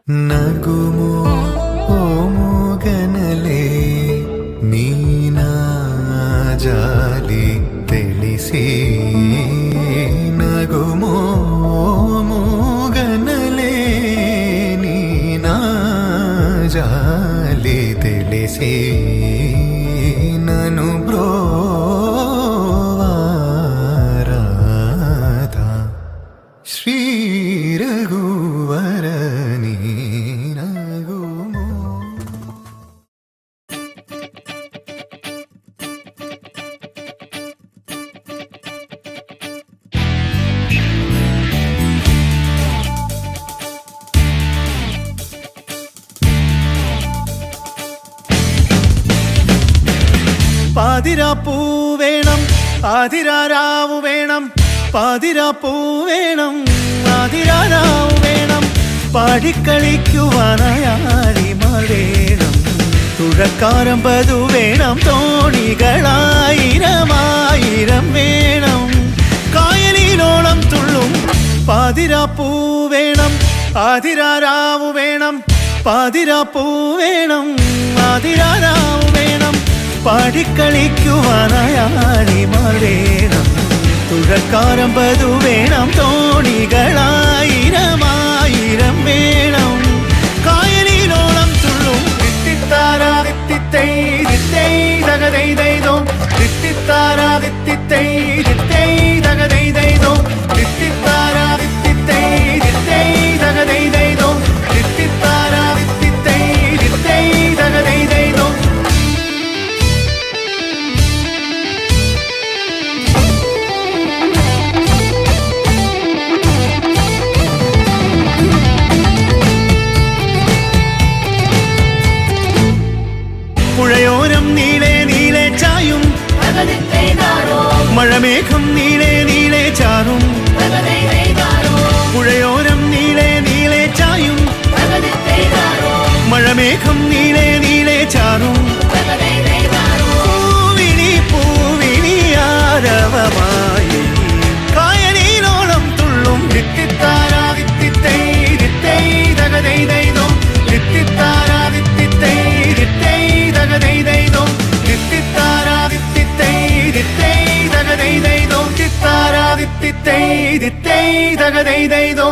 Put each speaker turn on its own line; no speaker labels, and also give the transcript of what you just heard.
ನಗುಮೋ ಓ ಮೂಗನಲೆ ನೀನಾ ಜಾಲಿ ತಿಳಿಸಿ ನಗುಮೋ ಮೂಗನಲೆ ನೀನಾ ಜಾಲಿ ತಿಳಿಸಿ ನನು ಬ್ರೋವಾರಾಧ ಶ್ರೀ ರಘುವರ ನೀನಗುಮೋ. പാതിരാപ്പൂ വേണം ആതിരാരാവു വേണം പാതിരാപ്പൂ വേണം ആതിരാരാവു വേണം പാടിക്കളിക്കുവാനായാലിമാർ വേണം തുഴക്കാരമ്പതു വേണം തോണികളായിരമായിരം വേണം കായലിലോളം തുള്ളും പാതിരാപ്പൂ വേണം ആതിരാരാവു വേണം പാതിരാപ്പൂ വേണം ആതിരാരാവു വേണം പാടിക്കളിക്കുവാനായാലിമാർ വേണം തുഴക്കാരമ്പതു വേണം തോണികളായിരമായിരം വേണം കായലിലോളം തുള്ളും തിത്തിത്താരാ തിത്തിത്തൈ തിത്തൈ തകതൈതൈതോ തിത്തിത്താരാ തിത്തിത്തൈ തിത്തൈ തകതൈതൈതോ തിത്തിത്താരാ തിത്തിത്തൈ തിത്തൈ തകതൈതൈതോ തിത്തിത്താരാ തിത്തിത്തൈ തിത്തൈ തകതൈതൈതോ. പുഴയോരം നീളെ നീളെ ചായും മഴമേഘം നീളെ നീളെ ചാറും പുഴയോരം നീളെ നീളെ ചായും മഴമേഘം നീളെ നീളെ ചാറും പൂവിളി പൂവിളി ആരവമായി കായലിലോളം തുള്ളും തിത്തിത്താരാ തിത്തിത്തൈ തിത്തൈ തകതൈതൈതോ തിത്തിത്താരാ തിത്തിത്തൈ തിത്തൈ തകതൈതൈതോ തിത്തിത്താരാ തിത്തിത്തൈ തിത്തൈ തകതൈതൈതോ തിത്താരാ തിത്തിത്തൈ തിത്തൈ തകതൈതൈതോ.